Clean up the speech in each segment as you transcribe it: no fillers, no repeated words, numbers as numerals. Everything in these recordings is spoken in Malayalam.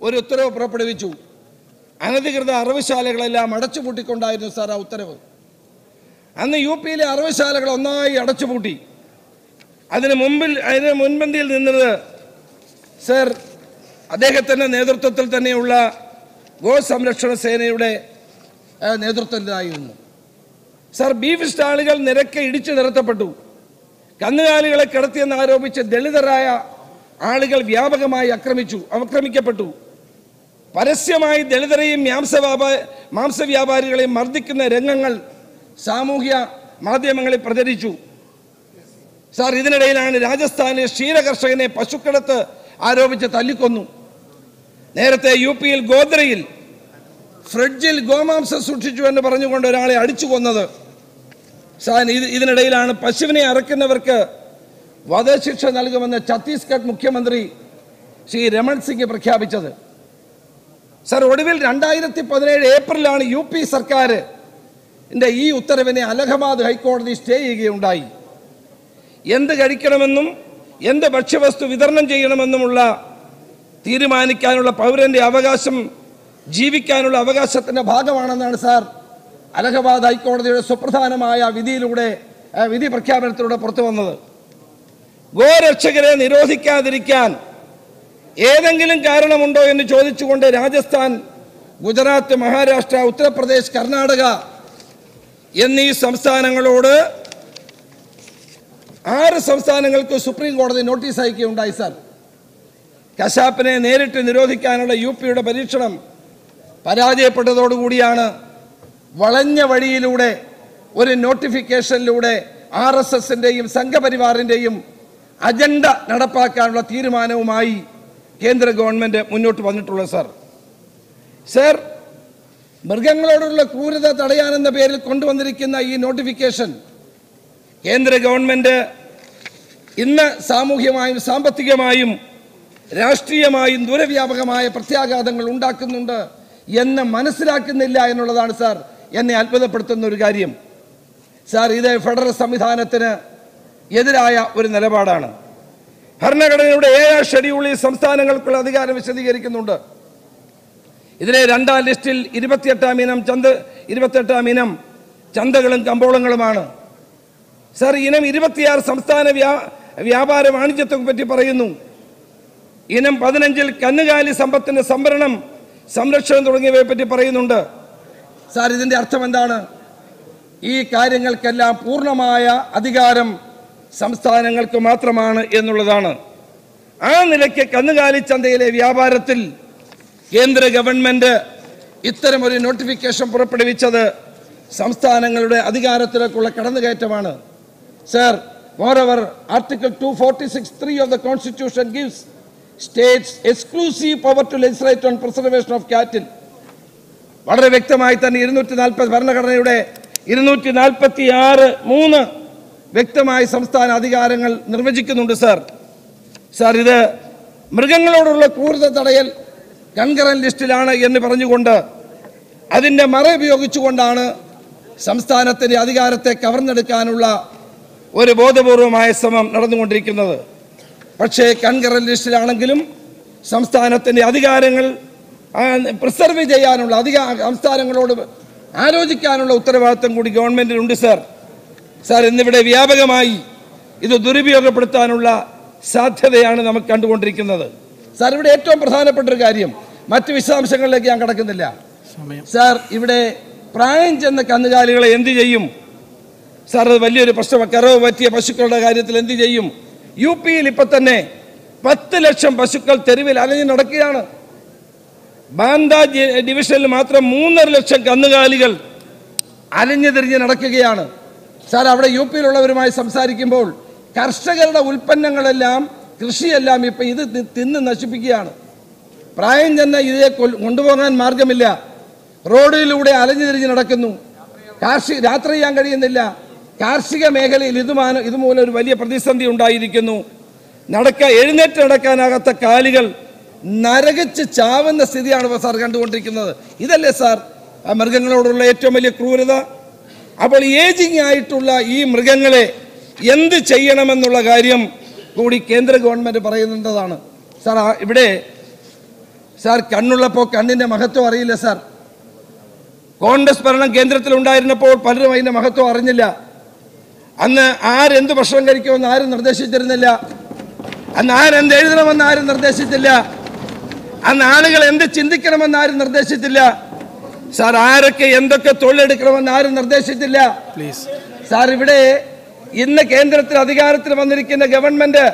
ഒരു ഉത്തരവ് പുറപ്പെടുവിച്ചു. അനധികൃത അറവുശാലകളെല്ലാം അടച്ചുപൂട്ടിക്കൊണ്ടായിരുന്നു സാർ ആ ഉത്തരവ്. അന്ന് യു പിയിലെ അറവുശാലകൾ ഒന്നായി അടച്ചുപൂട്ടി. അതിന് മുൻപന്തിയിൽ നിന്നത് സർ അദ്ദേഹത്തിൻ്റെ നേതൃത്വത്തിൽ തന്നെയുള്ള ഗോസംരക്ഷണ സേനയുടെ നേതൃത്വത്തിലായിരുന്നു. സർ ബീഫ് സ്റ്റാളുകൾ നിരക്കെ ഇടിച്ചു നിരത്തപ്പെട്ടു. കന്നുകാലികളെ കിടത്തിയെന്ന് ആരോപിച്ച് ദളിതരായ ആളുകൾ വ്യാപകമായി ആക്രമിക്കപ്പെട്ടു. പരസ്യമായി ദളിതരെയും മാംസവ്യാപാരികളെയും മർദ്ദിക്കുന്ന രംഗങ്ങൾ സാമൂഹ്യ മാധ്യമങ്ങളിൽ പ്രചരിച്ചു. സാർ ഇതിനിടയിലാണ് രാജസ്ഥാനിലെ ക്ഷീരകർഷകനെ പശുക്കടത്ത് ആരോപിച്ച് തല്ലിക്കൊന്നു. നേരത്തെ യു പിയിൽ ഗോദ്രയിൽ ഫ്രിഡ്ജിൽ ഗോമാംസം സൂക്ഷിച്ചു എന്ന് പറഞ്ഞുകൊണ്ട് ഒരാളെ അടിച്ചു കൊന്നത്. സാർ ഇതിനിടയിലാണ് പശുവിനെ അറക്കുന്നവർക്ക് വധശിക്ഷ നൽകുമെന്ന് ഛത്തീസ്ഗഡ് മുഖ്യമന്ത്രി ശ്രീ രമൺ സിംഗ് പ്രഖ്യാപിച്ചത്. സാർ ഒടുവിൽ 2017 ഏപ്രിലാണ് യു പി സർക്കാരിൻ്റെ ഈ ഉത്തരവിനെ അലഹബാദ് ഹൈക്കോടതി സ്റ്റേ ചെയ്യുകയുണ്ടായി. എന്ത് കഴിക്കണമെന്നും എന്ത് ഭക്ഷ്യവസ്തു വിതരണം ചെയ്യണമെന്നുമുള്ള തീരുമാനിക്കാനുള്ള പൗരൻ്റെ അവകാശം ജീവിക്കാനുള്ള അവകാശത്തിൻ്റെ ഭാഗമാണെന്നാണ് സാർ അലഹബാദ് ഹൈക്കോടതിയുടെ സുപ്രധാനമായ വിധി പ്രഖ്യാപനത്തിലൂടെ പുറത്തു വന്നത്. ഗോരക്ഷകരെ നിരോധിക്കാതിരിക്കാൻ ഏതെങ്കിലും കാരണമുണ്ടോ എന്ന് ചോദിച്ചുകൊണ്ട് രാജസ്ഥാൻ, ഗുജറാത്ത്, മഹാരാഷ്ട്ര, ഉത്തർപ്രദേശ്, കർണാടക എന്നീ സംസ്ഥാനങ്ങളോട് 6 സംസ്ഥാനങ്ങൾക്ക് സുപ്രീം കോടതി നോട്ടീസ് അയക്കുകയുണ്ടായി. സാർ കശാപ്പിനെ നേരിട്ട് നിരോധിക്കാനുള്ള യു പിയുടെ പരീക്ഷണം പരാജയപ്പെട്ടതോടുകൂടിയാണ് വളഞ്ഞ വഴിയിലൂടെ ഒരു നോട്ടിഫിക്കേഷനിലൂടെ RSSൻ്റെയും സംഘപരിവാറിൻ്റെയും അജണ്ട നടപ്പാക്കാനുള്ള തീരുമാനവുമായി കേന്ദ്ര ഗവൺമെൻറ് മുന്നോട്ട് വന്നിട്ടുള്ളത്. സാർ മൃഗങ്ങളോടുള്ള ക്രൂരത തടയാനെന്ന പേരിൽ കൊണ്ടുവന്നിരിക്കുന്ന ഈ നോട്ടിഫിക്കേഷൻ കേന്ദ്ര ഗവൺമെൻറ് ഇന്ന് സാമൂഹ്യമായും സാമ്പത്തികമായും രാഷ്ട്രീയമായും ദൂരവ്യാപകമായ പ്രത്യാഘാതങ്ങൾ ഉണ്ടാക്കുന്നുണ്ട് എന്ന് മനസ്സിലാക്കുന്നില്ല എന്നുള്ളതാണ് സാർ എന്നെ അത്ഭുതപ്പെടുത്തുന്ന ഒരു കാര്യം. സാർ ഇത് ഫെഡറൽ സംവിധാനത്തിന് എതിരായ ഒരു നിലപാടാണ്. ഭരണഘടനയുടെ 7ാം ഷെഡ്യൂളിൽ സംസ്ഥാനങ്ങൾക്കുള്ള അധികാരം വിശദീകരിക്കുന്നുണ്ട്. ഇതിലെ 2ാം ലിസ്റ്റിൽ 28ാം ഇനം ചന്തകളും കമ്പോളങ്ങളുമാണ്. സാർ ഇനം 26 സംസ്ഥാന വ്യാപാര വാണിജ്യത്തെ പറ്റി പറയുന്നു. ഇനം 15 കന്നുകാലി സമ്പത്തിന്റെ സംഭരണം, സംരക്ഷണം തുടങ്ങിയവയെ പറ്റി പറയുന്നുണ്ട്. സാർ ഇതിൻ്റെ അർത്ഥം എന്താണ്? ഈ കാര്യങ്ങൾക്കെല്ലാം പൂർണ്ണമായ അധികാരം സംസ്ഥാനങ്ങൾക്ക് മാത്രമാണ് എന്നുള്ളതാണ്. ആ നിലയ്ക്ക് കന്നുകാലി ചന്തയിലെ വ്യാപാരത്തിൽ കേന്ദ്ര ഗവൺമെൻറ് ഇത്തരമൊരു നോട്ടിഫിക്കേഷൻ പുറപ്പെടുവിച്ചത് സംസ്ഥാനങ്ങളുടെ അധികാരത്തിലേക്കുള്ള കടന്നുകയറ്റമാണ്. Sir, moreover, Article 246(3) of the Constitution gives states exclusive power to legislate on preservation of cattle. വളരെ വ്യക്തമായി തന്നെ 240 ഭരണഘടനയുടെ 246(3) വ്യക്തമായി സംസ്ഥാന അധികാരങ്ങൾ നിർവചിക്കുന്നുണ്ട്. സാർ ഇത് മൃഗങ്ങളോടുള്ള ക്രൂരത തടയൽ കൺകറന്റ് ലിസ്റ്റിലാണ് എന്ന് പറഞ്ഞുകൊണ്ട് അതിൻ്റെ ഉപയോഗിച്ചുകൊണ്ടാണ് സംസ്ഥാനത്തിൻ്റെ അധികാരത്തെ കവർന്നെടുക്കാനുള്ള ഒരു ബോധപൂർവമായ ശ്രമം നടന്നുകൊണ്ടിരിക്കുന്നത്. പക്ഷേ കൺകറന്റ് ലിസ്റ്റിലാണെങ്കിലും സംസ്ഥാനത്തിൻ്റെ അധികാരങ്ങൾ പ്രിസർവ് ചെയ്യാനുള്ള സംസ്ഥാനങ്ങളോട് ആലോചിക്കാനുള്ള ഉത്തരവാദിത്വം കൂടി ഗവൺമെൻറ്റിനുണ്ട്. സാർ ഇന്നിവിടെ വ്യാപകമായി ഇത് ദുരുപയോഗപ്പെടുത്താനുള്ള സാധ്യതയാണ് നമുക്ക് കണ്ടുകൊണ്ടിരിക്കുന്നത്. സാർ ഇവിടെ ഏറ്റവും പ്രധാനപ്പെട്ട ഒരു കാര്യം, മറ്റ് വിശദാംശങ്ങളിലേക്ക് ഞാൻ കടക്കുന്നില്ല. സാർ ഇവിടെ പ്രായം ചെന്ന കന്നുകാലികളെ എന്ത് ചെയ്യും? സാർ അത് വലിയൊരു പ്രശ്നമാണ്. കറവ് പറ്റിയ പശുക്കളുടെ കാര്യത്തിൽ എന്ത് ചെയ്യും? യു പിയിൽ ഇപ്പം തന്നെ 10 ലക്ഷം പശുക്കൾ തെരുവിൽ അലഞ്ഞു നടക്കുകയാണ്. ബാന്ദ ഡിവിഷനിൽ മാത്രം 3.5 ലക്ഷം കന്നുകാലികൾ അലഞ്ഞു തിരിഞ്ഞ് നടക്കുകയാണ്. സാർ അവിടെ യു പിയിലുള്ളവരുമായി സംസാരിക്കുമ്പോൾ കർഷകരുടെ ഉൽപ്പന്നങ്ങളെല്ലാം, കൃഷിയെല്ലാം ഇപ്പം ഇത് തിന്ന് നശിപ്പിക്കുകയാണ്. പ്രായം ചെന്ന ഇതേ കൊണ്ടുപോകാൻ മാർഗമില്ല. റോഡിലൂടെ അലഞ്ഞു തിരിഞ്ഞ് നടക്കുന്നു. യാത്ര ചെയ്യാൻ കഴിയുന്നില്ല. കാർഷിക മേഖലയിൽ ഇതുമൂലം ഒരു വലിയ പ്രതിസന്ധി ഉണ്ടായിരിക്കുന്നു. എഴുന്നേറ്റ് നടക്കാനാകാത്ത കാലികൾ നരകിച്ച് ചാവുന്ന സ്ഥിതിയാണ് സാർ കണ്ടുകൊണ്ടിരിക്കുന്നത്. ഇതല്ലേ സാർ മൃഗങ്ങളോടുള്ള ഏറ്റവും വലിയ ക്രൂരത? അപ്പോൾ ഏജിങ് ആയിട്ടുള്ള ഈ മൃഗങ്ങളെ എന്ത് ചെയ്യണമെന്നുള്ള കാര്യം കൂടി കേന്ദ്ര ഗവൺമെൻറ് പറയുന്നതാണ്. സാർ ഇവിടെ സാർ കണ്ണുള്ളപ്പോൾ കണ്ണിൻ്റെ മഹത്വം അറിയില്ല സാർ. കോൺഗ്രസ് ഭരണം കേന്ദ്രത്തിലുണ്ടായിരുന്നപ്പോൾ പലരും അതിൻ്റെ മഹത്വം അറിഞ്ഞില്ല. അന്ന് ആരെന്ത് ഭക്ഷണം കഴിക്കുമെന്ന് ആരും നിർദ്ദേശിച്ചിരുന്നില്ല. അന്ന് ആരെന്ത് എഴുതണമെന്ന് ആരും നിർദ്ദേശിച്ചില്ല. അന്ന് ആളുകൾ എന്ത് ചിന്തിക്കണമെന്ന് ആരും നിർദ്ദേശിച്ചില്ല. സാർ ആരൊക്കെ എന്തൊക്കെ തൊഴിലെടുക്കണമെന്ന് ആരും നിർദ്ദേശിച്ചില്ല. സാർ ഇവിടെ ഇന്ന് കേന്ദ്രത്തിൽ അധികാരത്തിൽ വന്നിരിക്കുന്ന ഗവൺമെന്റ്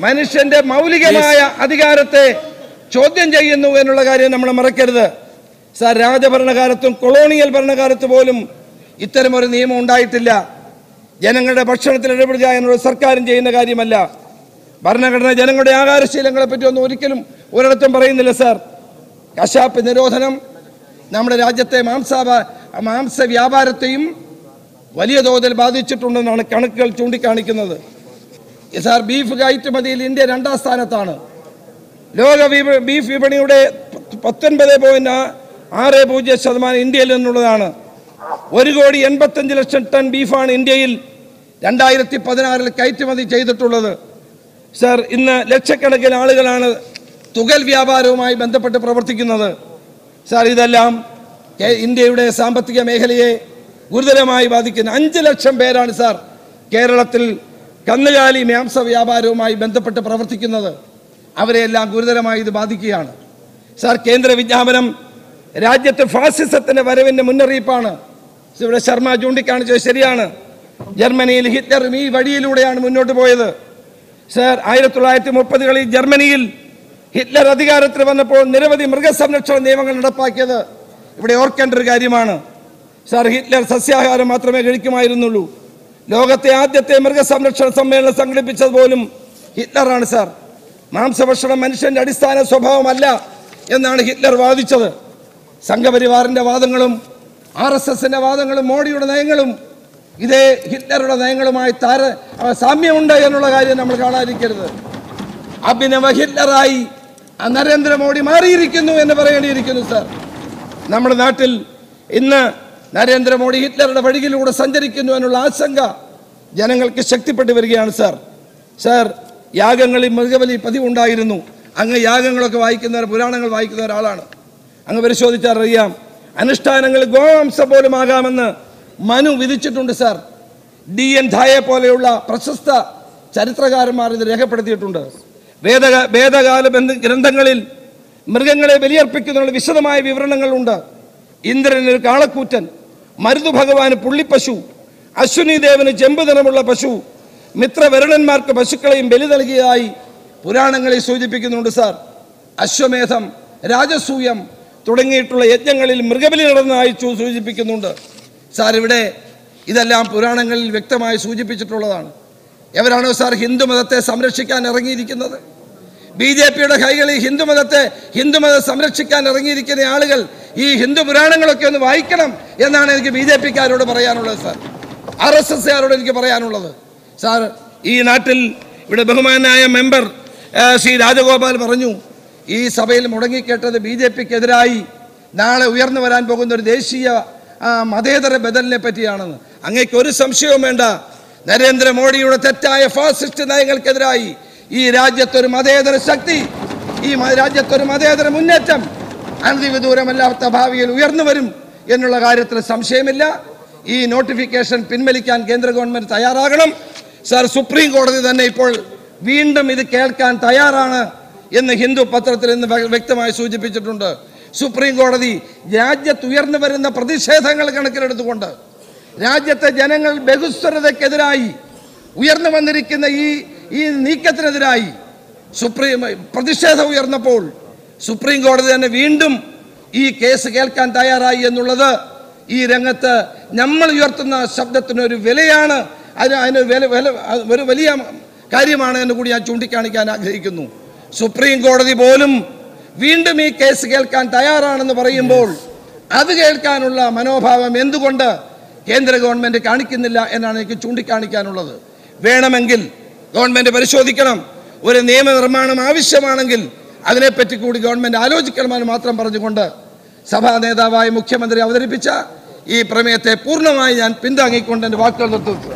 മനുഷ്യന്റെ മൗലികമായ അധികാരത്തെ ചോദ്യം ചെയ്യുന്നു എന്നുള്ള കാര്യം നമ്മൾ മറക്കരുത്. സാർ രാജഭരണകാലത്തും കൊളോണിയൽ ഭരണകാലത്ത് പോലും ഇത്തരമൊരു നിയമം ഉണ്ടായിട്ടില്ല. ജനങ്ങളുടെ ഭക്ഷണത്തിൽ ഇടപെടുക എന്നുള്ള സർക്കാരും ചെയ്യുന്ന കാര്യമല്ല. ഭരണഘടന ജനങ്ങളുടെ ആഹാരശീലങ്ങളെ പറ്റി ഒന്നും ഒരിക്കലും ഒരിടത്തും പറയുന്നില്ല സാർ. കശാപ്പ് നിരോധനം നമ്മുടെ രാജ്യത്തെ മാംസ വ്യാപാരത്തെയും വലിയ തോതിൽ ബാധിച്ചിട്ടുണ്ടെന്നാണ് കണക്കുകൾ ചൂണ്ടിക്കാണിക്കുന്നത്. സാർ ബീഫ് കയറ്റുമതിയിൽ ഇന്ത്യ 2ാം സ്ഥാനത്താണ്. ലോക ബീഫ് വിപണിയുടെ 19.60% ഇന്ത്യയിൽ നിന്നുള്ളതാണ്. 1,85,00,000 ടൺ ബീഫാണ് ഇന്ത്യയിൽ 2016 കയറ്റുമതി ചെയ്തിട്ടുള്ളത്. സാർ ഇന്ന് ലക്ഷക്കണക്കിന് ആളുകളാണ് തുകൽ വ്യാപാരവുമായി ബന്ധപ്പെട്ട് പ്രവർത്തിക്കുന്നത്. സാർ ഇതെല്ലാം ഇന്ത്യയുടെ സാമ്പത്തിക മേഖലയെ ഗുരുതരമായി ബാധിക്കുന്ന 5 ലക്ഷം പേരാണ് സാർ കേരളത്തിൽ കന്നുകാലി മാംസ വ്യാപാരവുമായി ബന്ധപ്പെട്ട് പ്രവർത്തിക്കുന്നത്. അവരെല്ലാം ഗുരുതരമായി ഇത് ബാധിക്കുകയാണ്. സാർ കേന്ദ്ര വിജ്ഞാപനം രാജ്യത്ത് ഫാസിസത്തിന്റെ വരവിന്റെ മുന്നറിയിപ്പാണ്. ഇവിടെ ശർമ്മ ചൂണ്ടിക്കാണിച്ചത് ശരിയാണ്. ജർമ്മനിയിൽ ഹിറ്റ്ലറും ഈ വഴിയിലൂടെയാണ് മുന്നോട്ട് പോയത്. സാർ 1930കളിൽ ജർമ്മനിയിൽ ഹിറ്റ്ലർ അധികാരത്തിൽ വന്നപ്പോൾ നിരവധി മൃഗസംരക്ഷണ നിയമങ്ങൾ നടപ്പാക്കിയത് ഇവിടെ ഓർക്കേണ്ട ഒരു കാര്യമാണ്. സാർ ഹിറ്റ്ലർ സസ്യാഹാരം മാത്രമേ കഴിക്കുമായിരുന്നുള്ളൂ. ലോകത്തെ ആദ്യത്തെ മൃഗസംരക്ഷണ സമ്മേളനം സംഘടിപ്പിച്ചത് പോലും ഹിറ്റ്ലറാണ് സാർ. മാംസഭക്ഷണം മനുഷ്യന്റെ അടിസ്ഥാന സ്വഭാവമല്ല എന്നാണ് ഹിറ്റ്ലർ വാദിച്ചത്. സംഘപരിവാറിന്റെ വാദങ്ങളും RSSന്റെ വാദങ്ങളും മോഡിയുടെ നയങ്ങളും ഇതേ ഹിറ്റ്ലറുടെ നയങ്ങളുമായി സാമ്യമുണ്ട് എന്നുള്ള കാര്യം നമ്മൾ കാണാതിരിക്കരുത്. അഭിനവ ഹിറ്റ്ലറായി നരേന്ദ്രമോദി മാറിയിരിക്കുന്നു എന്ന് പറയേണ്ടിയിരിക്കുന്നു സാർ. നമ്മുടെ നാട്ടിൽ ഇന്ന് നരേന്ദ്രമോദി ഹിറ്റ്ലറുടെ വഴിയിലൂടെ സഞ്ചരിക്കുന്നു എന്നുള്ള ആശങ്ക ജനങ്ങൾക്ക് ശക്തിപ്പെട്ടു വരികയാണ് സാർ. സാർ യാഗങ്ങളിൽ മൃഗബലി പതിവുണ്ടായിരുന്നു. അങ്ങ് യാഗങ്ങളൊക്കെ പുരാണങ്ങൾ വായിക്കുന്ന ഒരാളാണ്. അങ്ങ് പരിശോധിച്ചാൽ അറിയാം, അനുഷ്ഠാനങ്ങൾ ഗോവംശം പോലും ആകാമെന്ന് മനു വിധിച്ചിട്ടുണ്ട് സാർ. DN ധായെ പോലെയുള്ള പ്രശസ്ത ചരിത്രകാരന്മാർ ഇത് രേഖപ്പെടുത്തിയിട്ടുണ്ട്. വേദകാല ഗ്രന്ഥങ്ങളിൽ മൃഗങ്ങളെ ബലിയർപ്പിക്കുന്നതിനുള്ള വിശദമായ വിവരണങ്ങളുണ്ട്. ഇന്ദ്രന് കാളക്കൂറ്റൻ, മരുതു ഭഗവാന് പുള്ളിപ്പശു, അശ്വിനി ദേവന് ചെമ്പ് നിറമുള്ള പശു, മിത്രവരുണന്മാർക്ക് പശുക്കളെയും ബലി നൽകിയതായി പുരാണങ്ങളിൽ സൂചിപ്പിക്കുന്നുണ്ട് സാർ. അശ്വമേധം, രാജസൂയം തുടങ്ങിയിട്ടുള്ള യജ്ഞങ്ങളിൽ മൃഗബലി നടന്നതായി സൂചിപ്പിക്കുന്നുണ്ട് സാർ. ഇവിടെ ഇതെല്ലാം പുരാണങ്ങളിൽ വ്യക്തമായി സൂചിപ്പിച്ചിട്ടുള്ളതാണ്. എവരാണോ സാർ ഹിന്ദുമതത്തെ സംരക്ഷിക്കാൻ ഇറങ്ങിയിരിക്കുന്നത്? BJPയുടെ കൈകളിൽ ഹിന്ദുമതം സംരക്ഷിക്കാൻ ഇറങ്ങിയിരിക്കുന്ന ആളുകൾ ഈ ഹിന്ദു പുരാണങ്ങളൊക്കെ ഒന്ന് വായിക്കണം എന്നാണ് എനിക്ക് BJPക്കാരോട് പറയാനുള്ളത് സാർ. RSSകാരോട് എനിക്ക് പറയാനുള്ളത് സാർ. ഈ നാട്ടിൽ ഇവിടെ ബഹുമാനായ മെമ്പർ ശ്രീ രാജഗോപാൽ പറഞ്ഞു, ഈ സഭയിൽ മുടങ്ങിക്കേട്ടത് BJPക്കെതിരായി നാളെ ഉയർന്നു വരാൻ പോകുന്ന ഒരു ദേശീയ മതേതര ബദലിനെ പറ്റിയാണെന്ന്. അങ്ങേക്ക് ഒരു സംശയവും വേണ്ട. നരേന്ദ്രമോദിയുടെ തെറ്റായ ഫാസിസ്റ്റ് നയങ്ങൾക്കെതിരായി ഈ രാജ്യത്തൊരു മതേതര ശക്തി, ഈ രാജ്യത്തൊരു മതേതര മുന്നേറ്റം അനധിവിദൂരമല്ലാത്ത ഭാവിയിൽ ഉയർന്നു വരും എന്നുള്ള കാര്യത്തിൽ സംശയമില്ല. ഈ നോട്ടിഫിക്കേഷൻ പിൻവലിക്കാൻ കേന്ദ്ര ഗവൺമെന്റ് തയ്യാറാകണം സാർ. സുപ്രീം കോടതി തന്നെ ഇപ്പോൾ വീണ്ടും ഇത് കേൾക്കാൻ തയ്യാറാണ് എന്ന് ഹിന്ദു പത്രത്തിൽ ഇന്ന് വ്യക്തമായി സൂചിപ്പിച്ചിട്ടുണ്ട്. സുപ്രീം കോടതി രാജ്യത്ത് ഉയർന്നു വരുന്ന പ്രതിഷേധങ്ങൾ കണക്കിലെടുത്തുകൊണ്ട് രാജ്യത്തെ ജനങ്ങൾ ബഹുസ്വരതയ്ക്കെതിരായി ഉയർന്നു വന്നിരിക്കുന്ന ഈ നീക്കത്തിനെതിരായി പ്രതിഷേധം ഉയർന്നപ്പോൾ സുപ്രീം കോടതി തന്നെ വീണ്ടും ഈ കേസ് കേൾക്കാൻ തയ്യാറായി എന്നുള്ളത് ഈ രംഗത്ത് നമ്മൾ ഉയർത്തുന്ന ശബ്ദത്തിനൊരു വിലയാണ്. അതിന് ഒരു വലിയ കാര്യമാണ് എന്ന് കൂടി ഞാൻ ചൂണ്ടിക്കാണിക്കാൻ ആഗ്രഹിക്കുന്നു. സുപ്രീം കോടതി പോലും വീണ്ടും ഈ കേസ് കേൾക്കാൻ തയ്യാറാണെന്ന് പറയുമ്പോൾ അത് കേൾക്കാനുള്ള മനോഭാവം എന്തുകൊണ്ട് കേന്ദ്ര ഗവൺമെന്റ് കാണിക്കുന്നില്ല എന്നാണ് എനിക്ക് ചൂണ്ടിക്കാണിക്കാനുള്ളത്. വേണമെങ്കിൽ ഗവൺമെന്റ് പരിശോധിക്കണം. ഒരു നിയമനിർമ്മാണം ആവശ്യമാണെങ്കിൽ അതിനെപ്പറ്റി കൂടി ഗവൺമെന്റ് ആലോചിക്കണമെന്ന് മാത്രം പറഞ്ഞുകൊണ്ട് സഭാ നേതാവായ മുഖ്യമന്ത്രി അവതരിപ്പിച്ച ഈ പ്രമേയത്തെ പൂർണ്ണമായി ഞാൻ പിന്താങ്ങിക്കൊണ്ട് എൻ്റെ വാക്കുകൾ നിർത്തുന്നു.